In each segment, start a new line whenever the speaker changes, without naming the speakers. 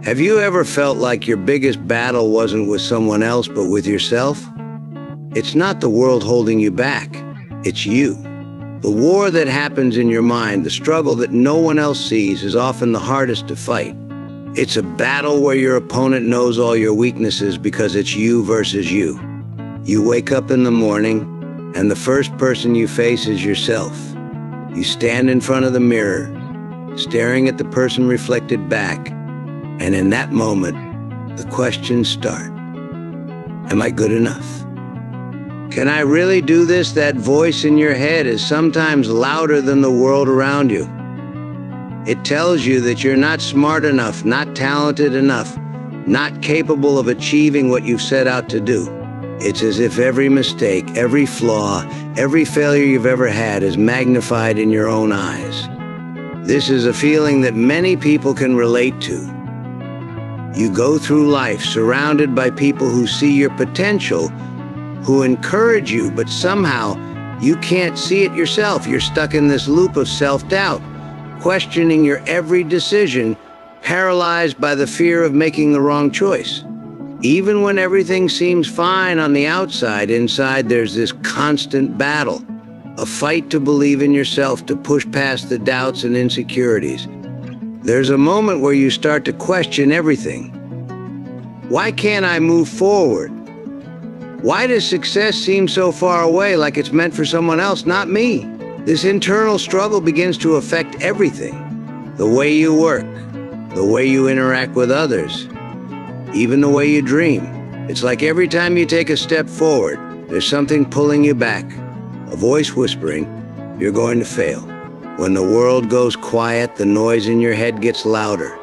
Have you ever felt like your biggest battle wasn't with someone else, but with yourself? It's not the world holding you back. It's you. The war that happens in your mind, the struggle that no one else sees, is often the hardest to fight. It's a battle where your opponent knows all your weaknesses because it's you versus you. You wake up in the morning, and the first person you face is yourself. You stand in front of the mirror, staring at the person reflected back, and in that moment, the questions start. Am I good enough? Can I really do this? That voice in your head is sometimes louder than the world around you. It tells you that you're not smart enough, not talented enough, not capable of achieving what you've set out to do. It's as if every mistake, every flaw, every failure you've ever had is magnified in your own eyes. This is a feeling that many people can relate to. You go through life surrounded by people who see your potential, who encourage you, but somehow you can't see it yourself. You're stuck in this loop of self-doubt, questioning your every decision, paralyzed by the fear of making the wrong choice. Even when everything seems fine on the outside, inside there's this constant battle, a fight to believe in yourself, to push past the doubts and insecurities. There's a moment where you start to question everything. Why can't I move forward? Why does success seem so far away, like it's meant for someone else, not me? This internal struggle begins to affect everything. The way you work, the way you interact with others, even the way you dream. It's like every time you take a step forward, there's something pulling you back, a voice whispering, you're going to fail. When the world goes quiet, the noise in your head gets louder.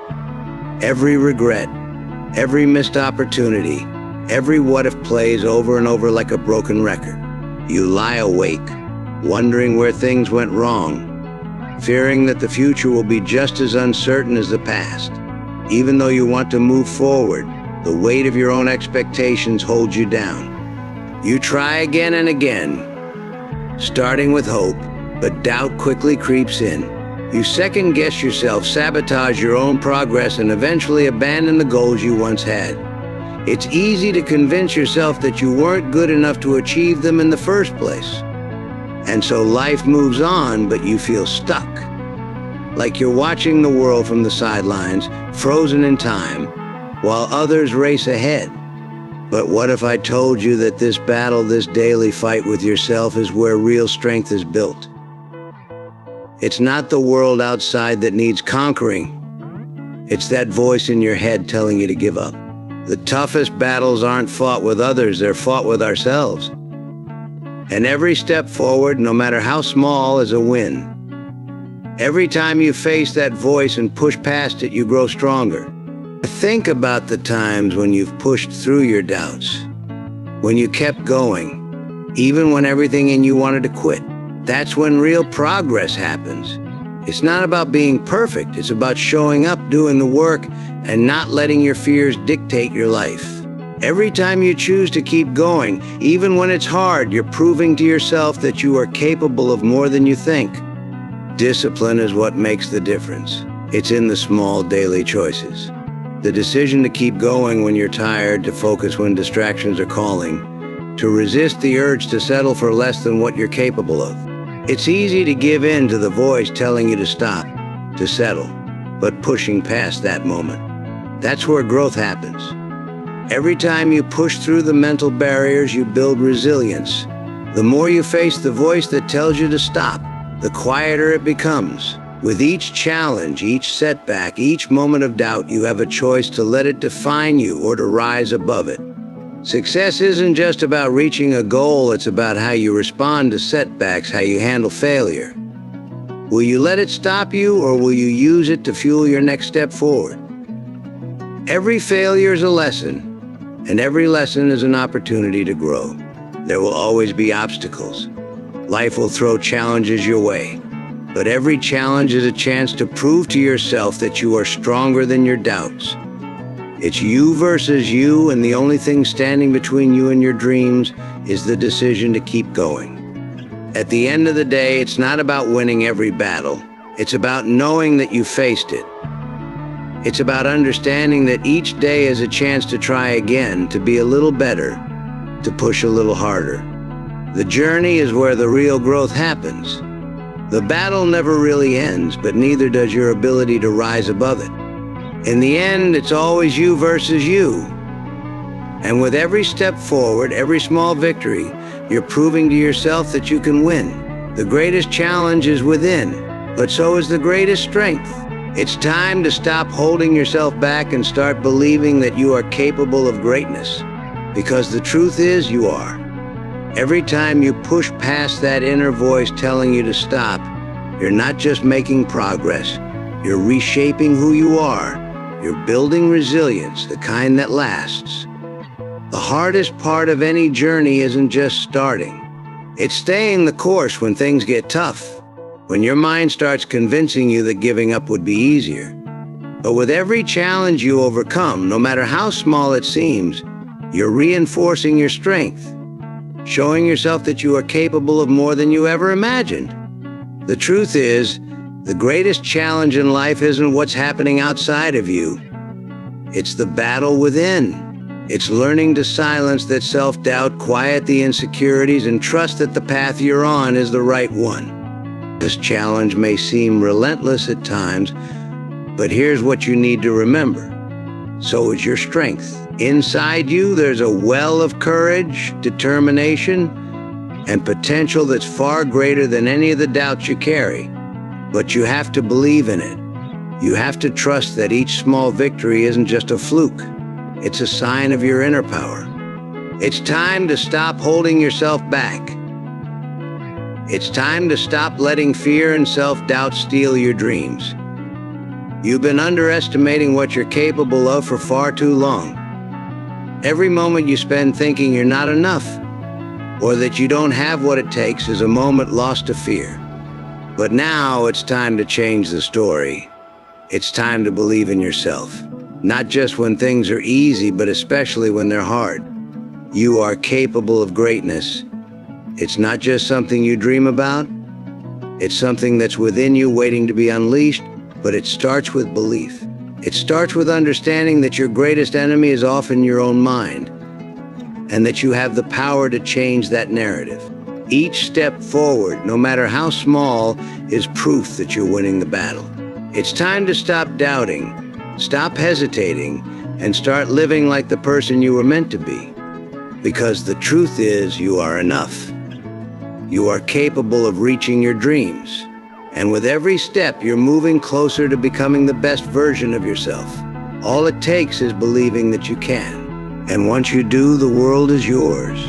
Every regret, every missed opportunity, every what-if plays over and over like a broken record. You lie awake, wondering where things went wrong, fearing that the future will be just as uncertain as the past. Even though you want to move forward, the weight of your own expectations holds you down. You try again and again, starting with hope, but doubt quickly creeps in. You second-guess yourself, sabotage your own progress, and eventually abandon the goals you once had. It's easy to convince yourself that you weren't good enough to achieve them in the first place. And so life moves on, but you feel stuck. Like you're watching the world from the sidelines, frozen in time, while others race ahead. But what if I told you that this battle, this daily fight with yourself, is where real strength is built? It's not the world outside that needs conquering. It's that voice in your head telling you to give up. The toughest battles aren't fought with others, they're fought with ourselves. And every step forward, no matter how small, is a win. Every time you face that voice and push past it, you grow stronger. Think about the times when you've pushed through your doubts, when you kept going, even when everything in you wanted to quit. That's when real progress happens. It's not about being perfect, it's about showing up, doing the work, and not letting your fears dictate your life. Every time you choose to keep going, even when it's hard, you're proving to yourself that you are capable of more than you think. Discipline is what makes the difference. It's in the small daily choices. The decision to keep going when you're tired, to focus when distractions are calling, to resist the urge to settle for less than what you're capable of. It's easy to give in to the voice telling you to stop, to settle, but pushing past that moment. That's where growth happens. Every time you push through the mental barriers, you build resilience. The more you face the voice that tells you to stop, the quieter it becomes. With each challenge, each setback, each moment of doubt, you have a choice to let it define you or to rise above it. Success isn't just about reaching a goal, it's about how you respond to setbacks, how you handle failure. Will you let it stop you, or will you use it to fuel your next step forward? Every failure is a lesson, and every lesson is an opportunity to grow. There will always be obstacles. Life will throw challenges your way, but every challenge is a chance to prove to yourself that you are stronger than your doubts. It's you versus you, and the only thing standing between you and your dreams is the decision to keep going. At the end of the day, it's not about winning every battle. It's about knowing that you faced it. It's about understanding that each day is a chance to try again, to be a little better, to push a little harder. The journey is where the real growth happens. The battle never really ends, but neither does your ability to rise above it. In the end, it's always you versus you. And with every step forward, every small victory, you're proving to yourself that you can win. The greatest challenge is within, but so is the greatest strength. It's time to stop holding yourself back and start believing that you are capable of greatness. Because the truth is, you are. Every time you push past that inner voice telling you to stop, you're not just making progress, you're reshaping who you are. You're building resilience, the kind that lasts. The hardest part of any journey isn't just starting. It's staying the course when things get tough, when your mind starts convincing you that giving up would be easier. But with every challenge you overcome, no matter how small it seems, you're reinforcing your strength, showing yourself that you are capable of more than you ever imagined. The truth is, the greatest challenge in life isn't what's happening outside of you. It's the battle within. It's learning to silence that self-doubt, quiet the insecurities, and trust that the path you're on is the right one. This challenge may seem relentless at times, but here's what you need to remember. So is your strength. Inside you, there's a well of courage, determination, and potential that's far greater than any of the doubts you carry. But you have to believe in it. You have to trust that each small victory isn't just a fluke. It's a sign of your inner power. It's time to stop holding yourself back. It's time to stop letting fear and self-doubt steal your dreams. You've been underestimating what you're capable of for far too long. Every moment you spend thinking you're not enough, or that you don't have what it takes, is a moment lost to fear. But now it's time to change the story. It's time to believe in yourself. Not just when things are easy, but especially when they're hard. You are capable of greatness. It's not just something you dream about. It's something that's within you waiting to be unleashed, but it starts with belief. It starts with understanding that your greatest enemy is often your own mind, and that you have the power to change that narrative. Each step forward, no matter how small, is proof that you're winning the battle. It's time to stop doubting, stop hesitating, and start living like the person you were meant to be. Because the truth is, you are enough. You are capable of reaching your dreams. And with every step, you're moving closer to becoming the best version of yourself. All it takes is believing that you can. And once you do, the world is yours.